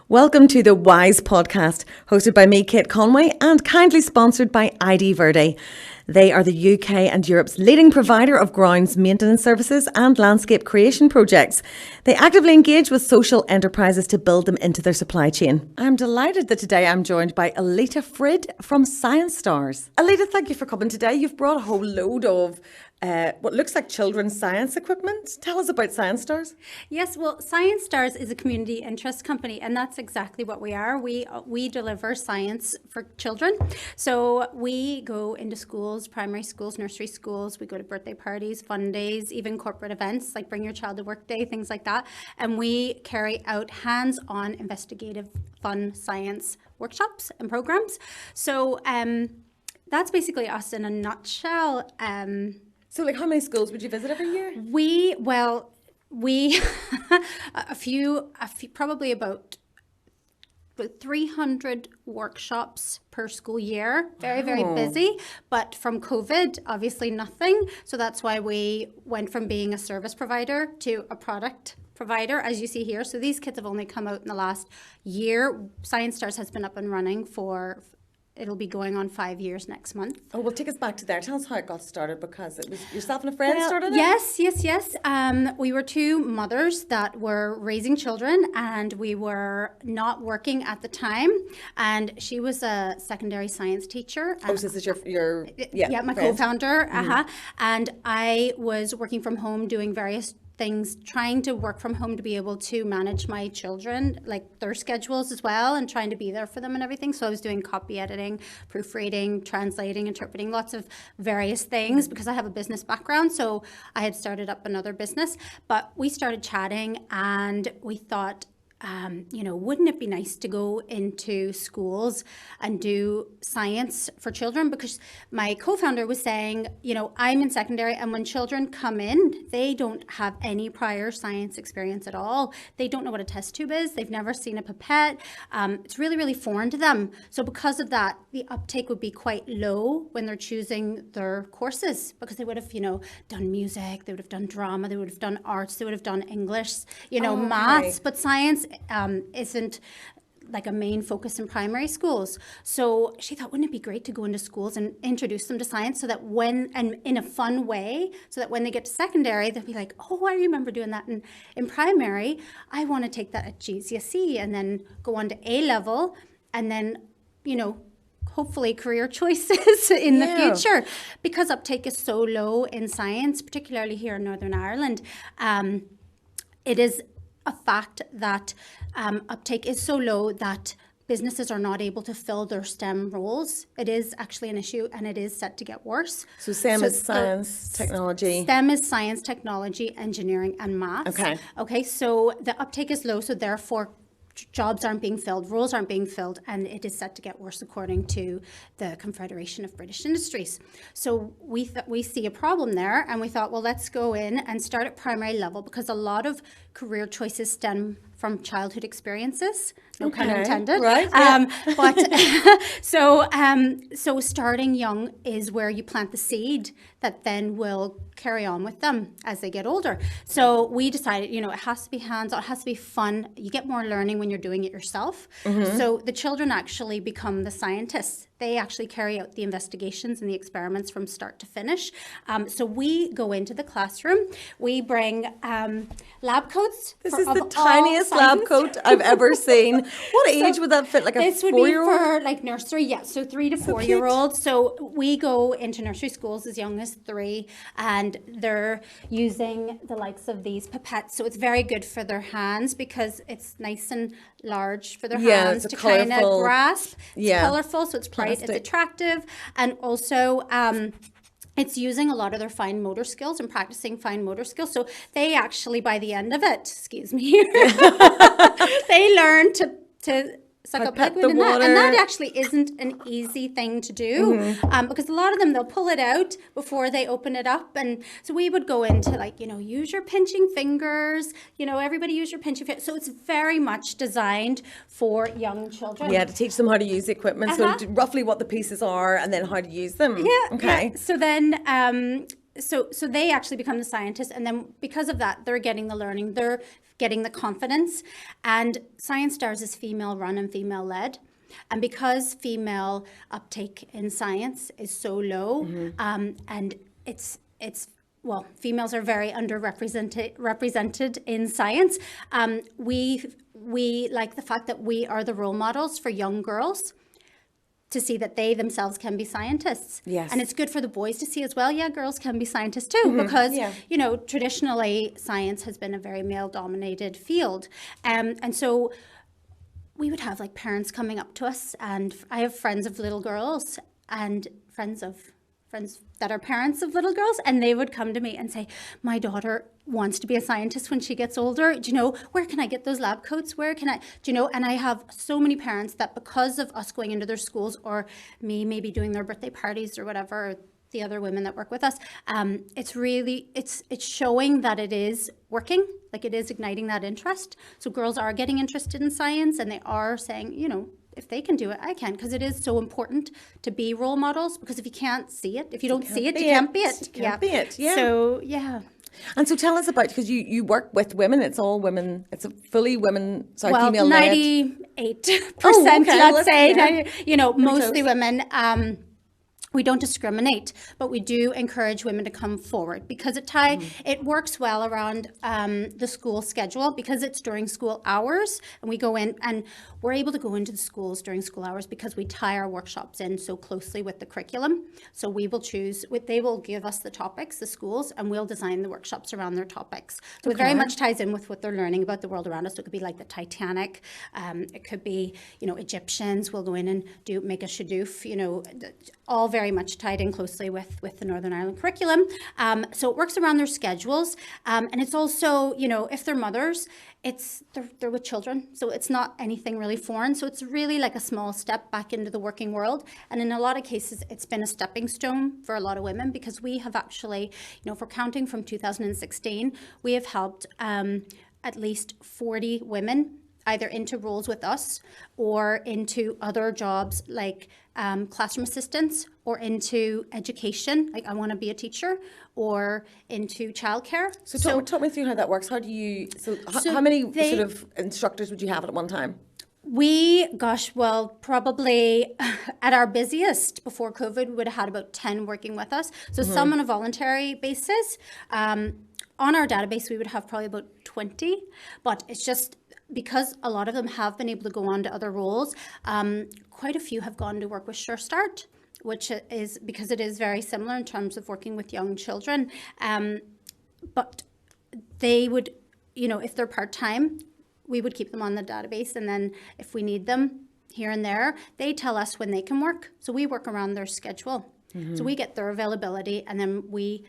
Welcome to the WISE podcast, hosted by me, Kate Conway, and kindly sponsored by ID Verde. They are the UK and Europe's leading provider of grounds maintenance services and landscape creation projects. They actively engage with social enterprises to build them into their supply chain. I'm delighted that today I'm joined by Elita Frid from Starz. Elita, thank you for coming today. You've brought a whole load of what looks like children's science equipment. Tell us about Starz. Yes, well, Starz is a community interest company, and that's exactly what we are. We deliver science for children. So we go into schools, primary schools, nursery schools. We go to birthday parties, fun days, even corporate events like Bring Your Child to Work Day, things like that. And we carry out hands-on investigative fun science workshops and programs. So that's basically us in a nutshell. So, how many schools would you visit every year? We a few, probably about 300 workshops per school year. Very, very busy. But from COVID, obviously nothing. So that's why we went from being a service provider to a product provider, as you see here. So these kids have only come out in the last year. Starz has been up and running for, it'll be going on 5 years next month. Oh, well, take us back to there. Tell us how it got started, because it was yourself and a friend started it? Yes. We were two mothers that were raising children, and we were not working at the time. And she was a secondary science teacher. Oh, so this is your my friend. co-founder. And I was working from home doing various things, trying to work from home to be able to manage my children, like their schedules as well, and trying to be there for them and everything. So I was doing copy editing, proofreading, translating, interpreting, lots of various things because I have a business background. So I had started up another business, but we started chatting and we thought, wouldn't it be nice to go into schools and do science for children? Because my co-founder was saying, I'm in secondary, and when children come in, they don't have any prior science experience at all. They don't know what a test tube is. They've never seen a pipette. It's really, really foreign to them. So because of that, the uptake would be quite low when they're choosing their courses, because they would have, done music, they would have done drama, they would have done arts, they would have done English, maths, but science isn't like a main focus in primary schools. So she thought, wouldn't it be great to go into schools and introduce them to science, so that and in a fun way, so that when they get to secondary, they'll be like, oh, I remember doing that in primary. I want to take that at GCSE and then go on to A level, and then, hopefully career choices in the future, because uptake is so low in science, particularly here in Northern Ireland. It is a fact that uptake is so low that businesses are not able to fill their STEM roles. It is actually an issue, and it is set to get worse. So STEM is science, technology. STEM is science, technology, engineering, and maths. Okay, so the uptake is low, so therefore jobs aren't being filled, roles aren't being filled, and it is set to get worse according to the Confederation of British Industries. So we see a problem there, and we thought, well, let's go in and start at primary level, because a lot of career choices stem from childhood experiences, no pun intended. Right. But so starting young is where you plant the seed that then will carry on with them as they get older. So we decided, it has to be hands-on, it has to be fun. You get more learning when you're doing it yourself. So the children actually become the scientists. They actually carry out the investigations and the experiments from start to finish. So we go into the classroom. We bring lab coats. This is the tiniest lab coat I've ever seen. What age would that fit? Like a 4-year-old? This would be for like nursery, yeah. So 3 to 4 year olds. So we go into nursery schools as young as 3, and they're using the likes of these pipettes. So it's very good for their hands, because it's nice and large for their hands to kind of grasp. It's colorful, so it's bright, it's attractive, and also it's using a lot of their fine motor skills and practicing fine motor skills. So they actually, by the end of it, they learn to suck up liquid in that. And that actually isn't an easy thing to do, because a lot of them, they'll pull it out before they open it up. And so we would go into use your pinching fingers, everybody use your pinching fingers. So it's very much designed for young children. Yeah, to teach them how to use the equipment, so roughly what the pieces are and then how to use them. Yeah. Okay. Yeah. So then so they actually become the scientists, and then because of that, they're getting the learning, they're getting the confidence. And Science Stars is female run and female led. And because female uptake in science is so low, and it's well, females are very represented in science. We like the fact that we are the role models for young girls to see that they themselves can be scientists. Yes. And it's good for the boys to see as well, yeah, girls can be scientists too, because, you know, traditionally science has been a very male-dominated field. And so we would have like parents coming up to us, and I have friends of little girls and friends that are parents of little girls, and they would come to me and say, my daughter wants to be a scientist when she gets older. Do you know, where can I get those lab coats? Where can I, do you know, and I have so many parents that because of us going into their schools, or me maybe doing their birthday parties or whatever, the other women that work with us, it's really, it's showing that it is working, like it is igniting that interest. So girls are getting interested in science, and they are saying, you know, if they can do it, I can, because it is so important to be role models, because if you can't see it, if you don't see it, you can't be it. You can't be it, yeah. So, yeah. And so tell us about, because you work with women, it's all women, it's a fully women, Well, female-led. 98%, let's say, yeah. you know, Pretty mostly close. women. We don't discriminate, but we do encourage women to come forward, because it works well around the school schedule, because it's during school hours, and we go in and we're able to go into the schools during school hours because we tie our workshops in so closely with the curriculum. So we will choose, they will give us the topics, the schools, and we'll design the workshops around their topics. So it very much ties in with what they're learning about the world around us. So it could be like the Titanic, it could be, you know, Egyptians. We'll go in and make a shadoof, you know, all very much tied in closely with the Northern Ireland curriculum. So it works around their schedules. And it's also, you know, if they're mothers, they're with children. So it's not anything really foreign. So it's really like a small step back into the working world. And in a lot of cases, it's been a stepping stone for a lot of women, because we have actually, you know, if we're counting from 2016, we have helped at least 40 women either into roles with us or into other jobs like classroom assistants, or into education, like I want to be a teacher, or into childcare. So talk me through how that works. How do you, how many sort of instructors would you have at one time? Probably at our busiest before COVID, we would have had about 10 working with us. So some on a voluntary basis. On our database, we would have probably about 20, but it's just because a lot of them have been able to go on to other roles. Quite a few have gone to work with Sure Start, which is because it is very similar in terms of working with young children. But they would, you know, if they're part-time, we would keep them on the database. And then if we need them here and there, they tell us when they can work. So we work around their schedule. So we get their availability, and then we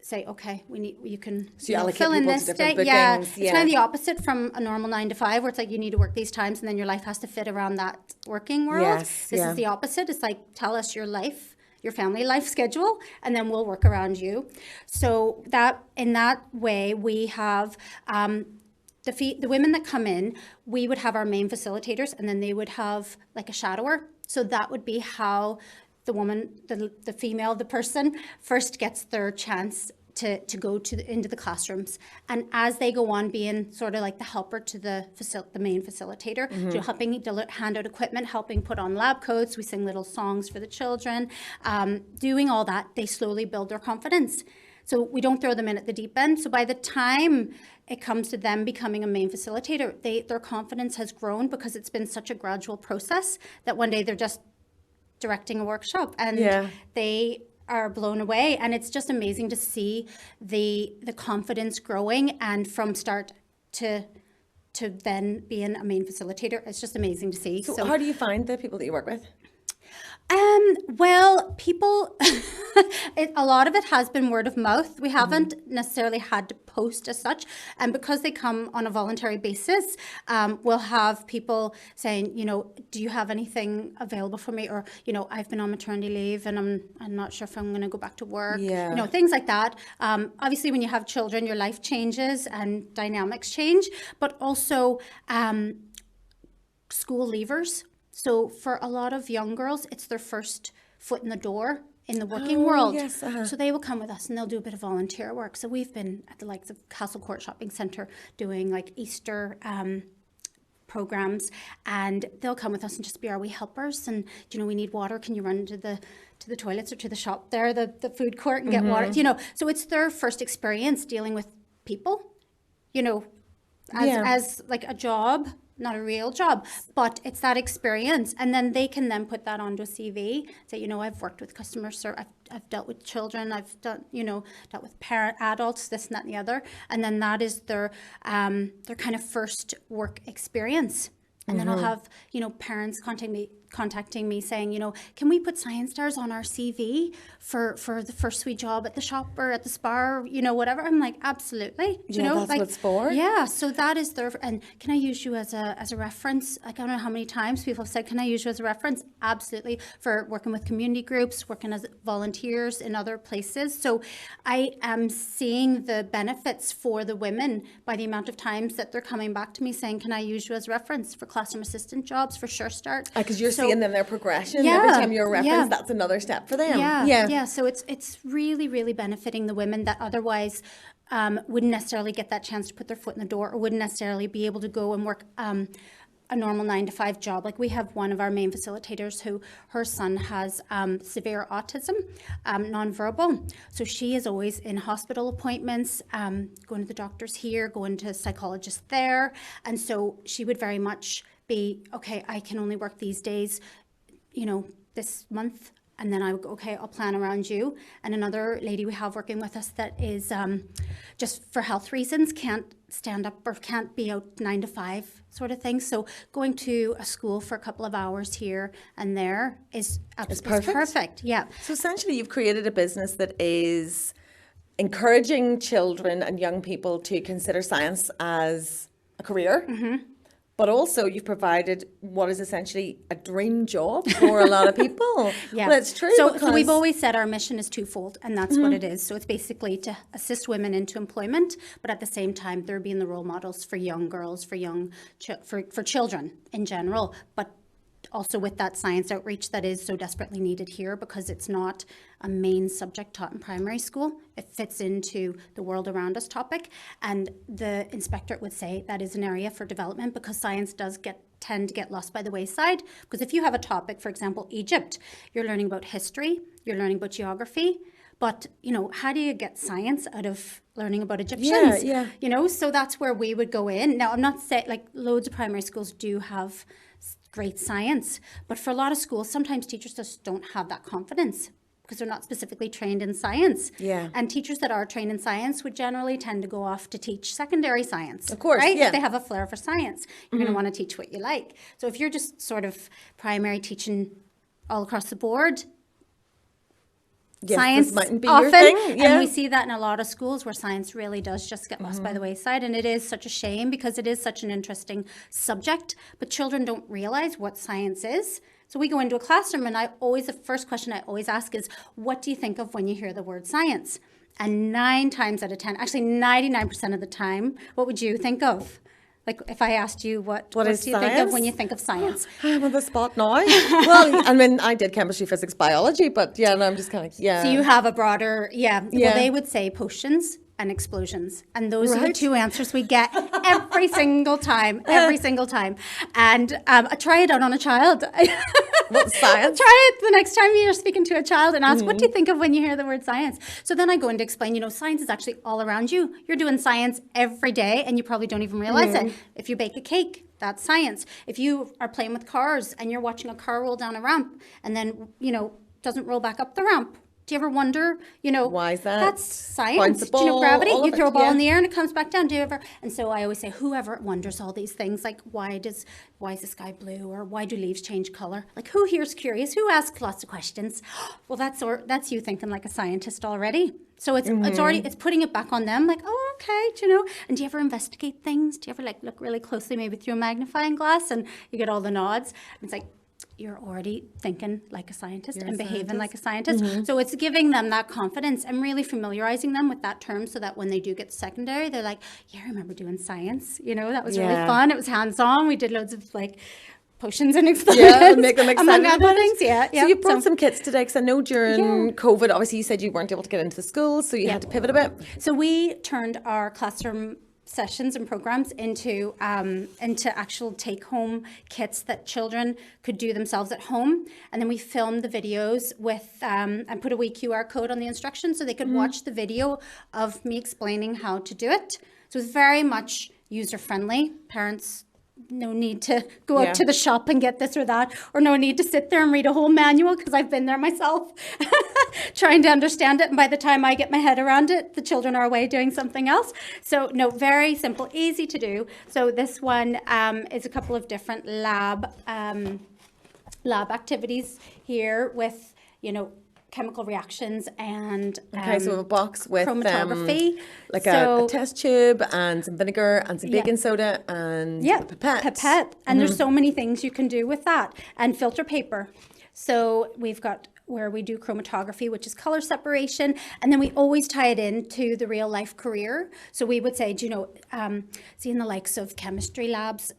say, okay, you can fill in this day. Yeah, it's kind of the opposite from a normal 9 to 5, where it's like you need to work these times, and then your life has to fit around that working world. Yes, this is the opposite. It's like, tell us your life, your family life schedule, and then we'll work around you. So that in that way, we have the women that come in, we would have our main facilitators, and then they would have like a shadower. So that would be how the woman, the female, the person first gets their chance to go into the classrooms. And as they go on being sort of like the helper to the main facilitator, so helping hand out equipment, helping put on lab coats, we sing little songs for the children, doing all that, they slowly build their confidence. So we don't throw them in at the deep end. So by the time it comes to them becoming a main facilitator, their confidence has grown, because it's been such a gradual process that one day they're just directing a workshop, and they are blown away. And it's just amazing to see the confidence growing, and from start to then being a main facilitator, it's just amazing to see. So how do you find the people that you work with? Well, people, a lot of it has been word of mouth. We haven't necessarily had to post as such. And because they come on a voluntary basis, we'll have people saying, you know, do you have anything available for me? Or, you know, I've been on maternity leave and I'm not sure if I'm going to go back to work. Yeah. You know, things like that. Obviously, when you have children, your life changes and dynamics change, but also school leavers. So for a lot of young girls, it's their first foot in the door in the working world. Yes, So they will come with us and they'll do a bit of volunteer work. So we've been at the likes of Castle Court Shopping Centre doing like Easter programs, and they'll come with us and just be our wee helpers. And we need water. Can you run to the toilets or to the shop there, the food court, and get water? So it's their first experience dealing with people. As like a job, not a real job, but it's that experience. And then they can then put that onto a CV, say, I've worked with customer service, I've dealt with children, I've done, dealt with adults, this and that and the other. And then that is their kind of first work experience. And then I'll have, parents contacting me saying, can we put Science Stars on our CV for the first wee job at the shop or at the spa, or, whatever. I'm like, absolutely. That's what it's for. Yeah. So that is and can I use you as a reference? Like, I don't know how many times people have said, can I use you as a reference? Absolutely. For working with community groups, working as volunteers in other places. So I am seeing the benefits for the women by the amount of times that they're coming back to me saying, can I use you as a reference for classroom assistant jobs, for Sure Start? Because you're seeing them their progression. Every time you're a reference, that's another step for them. Yeah. So it's really, really benefiting the women that otherwise wouldn't necessarily get that chance to put their foot in the door, or wouldn't necessarily be able to go and work a normal 9-to-5 job. Like, we have one of our main facilitators who, her son has severe autism, nonverbal. So she is always in hospital appointments, going to the doctors here, going to psychologists there. And so she would very much be, okay, I can only work these days, this month. And then I would go, okay, I'll plan around you. And another lady we have working with us that is just for health reasons, can't stand up or can't be out 9 to 5 sort of thing. So going to a school for a couple of hours here and there is perfect. Yeah. So essentially you've created a business that is encouraging children and young people to consider science as a career. Mm-hmm. But also you've provided what is essentially a dream job for a lot of people. Yeah. Well, it's true. So we've always said our mission is twofold, and that's what it is. So it's basically to assist women into employment, but at the same time, they're being the role models for young girls, for children in general, but also with that science outreach that is so desperately needed here, because it's not a main subject taught in primary school. It fits into the world around us topic. And the inspectorate would say that is an area for development, because science does tend to get lost by the wayside. Because if you have a topic, for example, Egypt, you're learning about history, you're learning about geography, but, how do you get science out of learning about Egyptians? Yeah. So that's where we would go in. Now, I'm not saying, like, loads of primary schools do have great science, but for a lot of schools, sometimes teachers just don't have that confidence because they're not specifically trained in science. Yeah. And teachers that are trained in science would generally tend to go off to teach secondary science. Of course, right? yeah. If they have a flair for science, you're going to want to teach what you like. So if you're just sort of primary teaching all across the board, yes, science mightn't be often, your thing. Yeah. and we see that in a lot of schools where science really does just get lost by the wayside, and it is such a shame because it is such an interesting subject, but children don't realize what science is. So we go into a classroom and the first question I always ask is, what do you think of when you hear the word science? And 9 times out of 10, actually 99% of the time, what would you think of? Like, if I asked you, what do you think of when you think of science? I'm on the spot now. Well, I mean, I did chemistry, physics, biology, but I'm just kind of, So you have a broader, Well, they would say potions and explosions. And those are the 2 answers we get every single time. And try it out on a child. What, science? Try it the next time you're speaking to a child and ask, what do you think of when you hear the word science? So then I go in to explain, science is actually all around you. You're doing science every day and you probably don't even realize it. If you bake a cake, that's science. If you are playing with cars and you're watching a car roll down a ramp and then, doesn't roll back up the ramp, do you ever wonder, why is that? That's science. Do you know gravity? You throw a ball in the air and it comes back down. Do you ever? And so I always say, whoever wonders all these things, like why is the sky blue, or why do leaves change color? Like, who here's curious? Who asks lots of questions? Well, that's you thinking like a scientist already. So it's it's putting it back on them. Like, oh, okay, And do you ever investigate things? Do you ever look really closely, maybe through a magnifying glass, and you get all the nods? And it's like, you're already thinking like a scientist and behaving like a scientist. So it's giving them that confidence and really familiarizing them with that term so that when they do get to secondary, they're like, yeah, I remember doing science. That was really fun. It was hands-on. We did loads of potions and experiments. Yeah, make them excited among other about things. it. Yeah, So you brought some kits today, because I know during COVID, obviously you said you weren't able to get into the schools, so you had to pivot a bit. So we turned our classroom sessions and programs into actual take-home kits that children could do themselves at home, and then we filmed the videos with and put a wee QR code on the instructions so they could watch the video of me explaining how to do it. So it's very much user-friendly. Parents, no need to go out to the shop and get this or that, or no need to sit there and read a whole manual, because I've been there myself trying to understand it, and by the time I get my head around it, the children are away doing something else. So no, very simple, easy to do. So this one is a couple of different lab activities here with, chemical reactions and Okay, so we have a box with chromatography. like a test tube and some vinegar and some baking soda and a pipette. And there's so many things you can do with that, and filter paper. So we've got where we do chromatography, which is color separation, and then we always tie it into the real life career. So we would say, see in the likes of chemistry labs,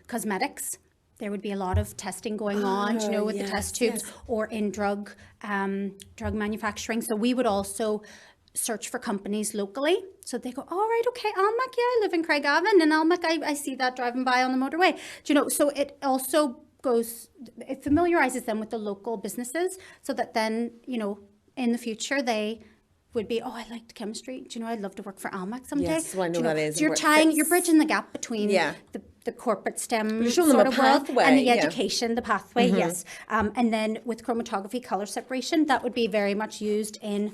cosmetics, there would be a lot of testing going on, with the test tubes, or in drug manufacturing. So we would also search for companies locally. So they go, all right, okay, Almac, I live in Craigavon, and Almac, I see that driving by on the motorway. So it also it familiarizes them with the local businesses, so that then, in the future they would be, I liked chemistry. I'd love to work for Almac someday. Yes, well, I know that is. So you're bridging the gap between the corporate STEM sort of world and the education, the pathway, yes. And then with chromatography, color separation, that would be very much used in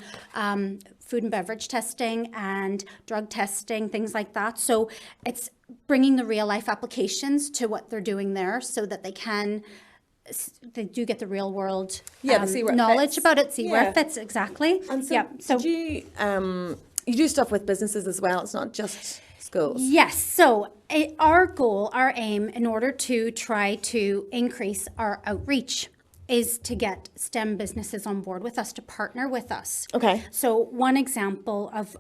food and beverage testing and drug testing, things like that. So it's bringing the real life applications to what they're doing there, so that they do get the real world knowledge about it, see where it fits, exactly. And so you do stuff with businesses as well, it's not just schools? Yes, so our goal, our aim, in order to try to increase our outreach, is to get STEM businesses on board with us, to partner with us. Okay. So one example of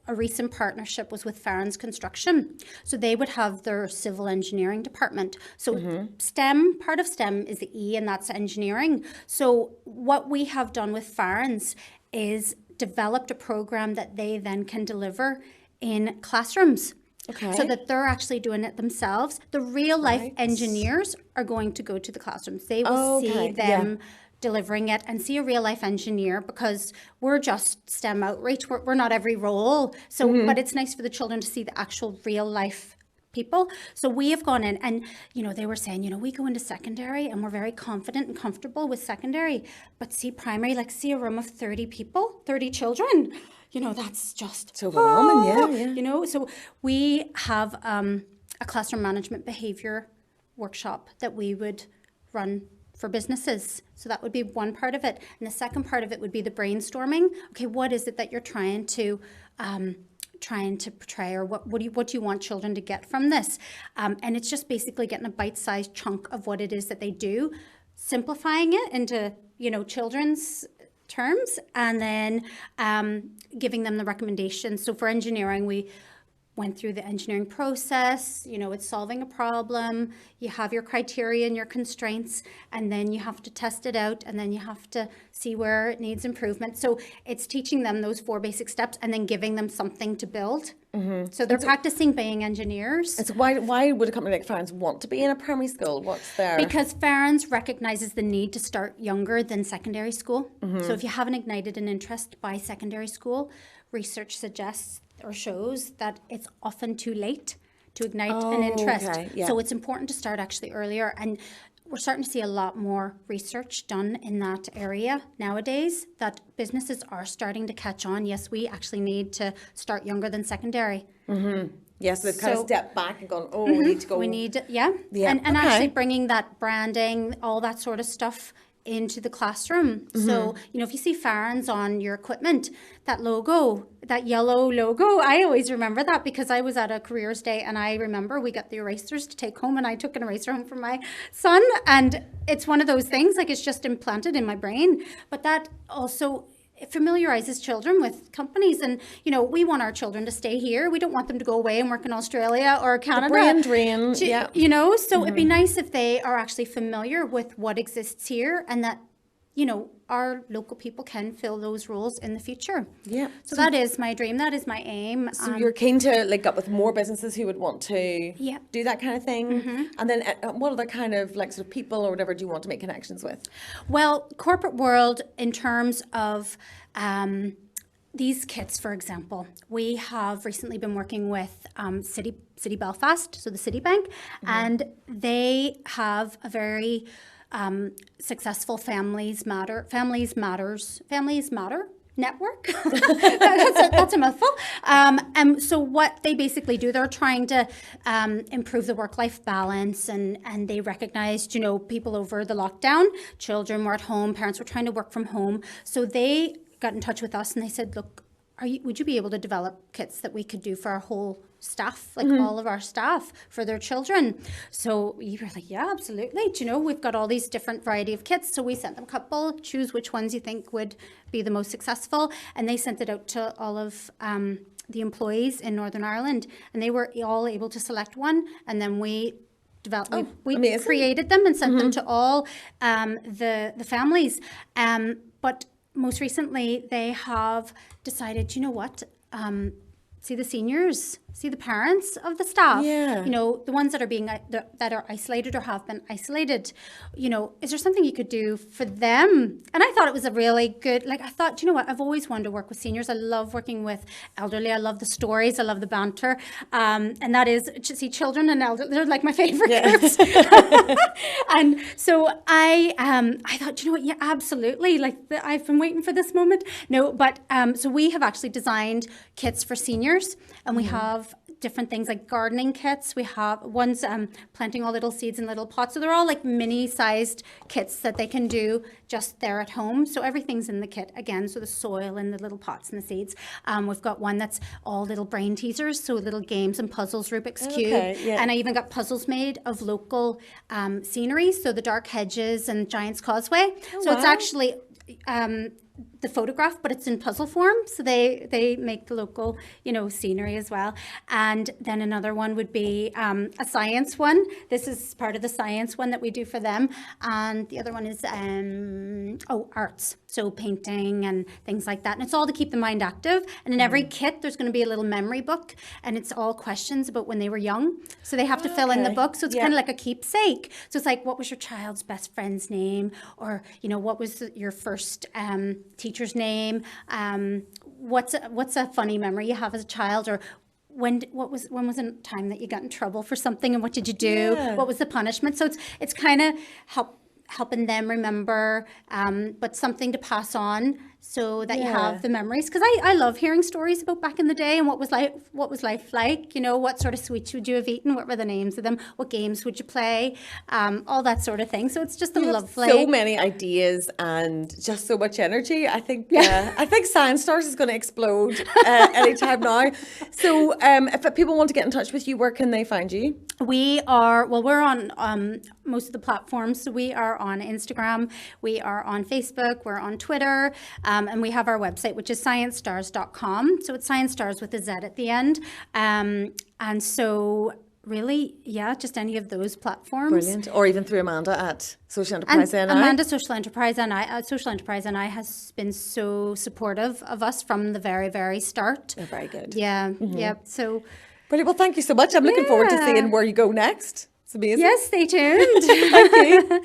a recent partnership was with Farron's Construction. So they would have their civil engineering department. So STEM, part of STEM is the E, and that's engineering. So what we have done with Farron's is developed a program that they then can deliver in classrooms. Okay. So that they're actually doing it themselves. The real life engineers are going to go to the classrooms. They will see them delivering it and see a real life engineer, because we're just STEM outreach. We're not every role. So, but it's nice for the children to see the actual real life people. So we have gone in and, they were saying, we go into secondary and we're very confident and comfortable with secondary, but see primary, see a room of 30 people, 30 children. That's just so overwhelming, So we have a classroom management behavior workshop that we would run for businesses. So that would be one part of it. And the second part of it would be the brainstorming. Okay, what is it that you're trying to portray, or what do you want children to get from this? And it's just basically getting a bite-sized chunk of what it is that they do, simplifying it into, children's terms, and then giving them the recommendations. So for engineering, we went through the engineering process. It's solving a problem. You have your criteria and your constraints, and then you have to test it out, and then you have to see where it needs improvement. So it's teaching them those 4 basic steps, and then giving them something to build. So they're practicing being engineers. And so why would a company like Farron's want to be in a primary school? What's their... Because Farron's recognises the need to start younger than secondary school. So if you haven't ignited an interest by secondary school, research suggests or shows that it's often too late to ignite an interest. So it's important to start actually earlier. And we're starting to see a lot more research done in that area nowadays, that businesses are starting to catch on. Yes, we actually need to start younger than secondary. Yes, they've kind of stepped back and gone, we need to go. We need, and actually bringing that branding, all that sort of stuff into the classroom. So, if you see Farron's on your equipment, that logo, that yellow logo, I always remember that, because I was at a careers day and I remember we got the erasers to take home, and I took an eraser home for my son, and it's one of those things, it's just implanted in my brain. But that also it familiarizes children with companies. And, you know, we want our children to stay here. We don't want them to go away and work in Australia or Canada. The brain drain, yeah. You know, so it'd be nice if they are actually familiar with what exists here, and that, you know, our local people can fill those roles in the future. Yeah. So that is my dream. That is my aim. So you're keen to link up with more businesses who would want to Yeah. do that kind of thing? And then what other kind of like sort of people or whatever do you want to make connections with? Well, corporate world, in terms of these kits, for example, we have recently been working with City Belfast, so the Citibank, and they have a very successful Families Matter network. That's a mouthful. And so what they basically do, they're trying to improve the work-life balance, and they recognized, you know, people over the lockdown, children were at home, parents were trying to work from home. So they got in touch with us and they said, look, would you be able to develop kits that we could do for our whole staff, like all of our staff, for their children? So we were like, yeah, absolutely. Do you know, we've got all these different variety of kits. So we sent them a couple, choose which ones you think would be the most successful. And they sent it out to all of the employees in Northern Ireland, and they were all able to select one. And then we developed, we created them and sent them to all the families. But most recently, they have decided, you know what, see the seniors, see the parents of the staff, you know, the ones that are being that are isolated or have been isolated, you know, is there something you could do for them? And I thought it was a really good, like, I thought, you know what, I've always wanted to work with seniors. I love working with elderly. I love the stories. I love the banter. And that is, see, children and elderly, they're like my favorite groups. And so I thought, you know what, yeah, absolutely. Like, I've been waiting for this moment. No, but so we have actually designed kits for seniors, and we have different things like gardening kits. We have ones planting all little seeds in little pots. So they're all like mini sized kits that they can do just there at home. So everything's in the kit again. So the soil and the little pots and the seeds. We've got one that's all little brain teasers. So little games and puzzles, Rubik's Cube. And I even got puzzles made of local scenery. So the Dark Hedges and Giant's Causeway. So it's actually the photograph, but it's in puzzle form. So they make the local, you know, scenery as well. And then another one would be a science one. This is part of the science one that we do for them. And the other one is arts, so painting and things like that. And it's all to keep the mind active. And in every kit, there's going to be a little memory book, and it's all questions about when they were young. So they have to fill in the book. So it's kind of like a keepsake. So it's like, what was your child's best friend's name? Or, you know, what was your first teacher's name? What's a funny memory you have as a child? Or when was a time that you got in trouble for something, and what did you do? What was the punishment? So it's kind of helping them remember, but something to pass on, so that you have the memories. Because I love hearing stories about back in the day and what was life like, you know, what sort of sweets would you have eaten, what were the names of them, what games would you play, all that sort of thing. So it's just lovely. So many ideas and just so much energy. I think I think Science Starz is going to explode anytime now. So if people want to get in touch with you, where can they find you? We're on most of the platforms. So we are on Instagram, we are on Facebook, we're on Twitter, and we have our website, which is sciencestars.com. So it's Science Starz with a Z at the end. And so really, just any of those platforms. Brilliant. Or even through Amanda at Social Enterprise NI. Amanda Social Enterprise NI has been so supportive of us from the very, very start. They're very good. Yeah, So brilliant. Well, thank you so much. I'm looking forward to seeing where you go next. It's amazing. Yes, stay tuned. Thank you.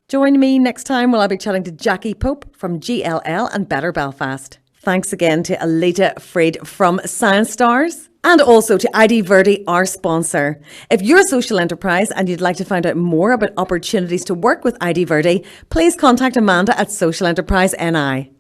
Join me next time when I'll be chatting to Jackie Pope from GLL and Better Belfast. Thanks again to Elita, Frid from Science Starz, and also to ID Verde, our sponsor. If you're a social enterprise and you'd like to find out more about opportunities to work with ID Verde, please contact Amanda at Social Enterprise NI.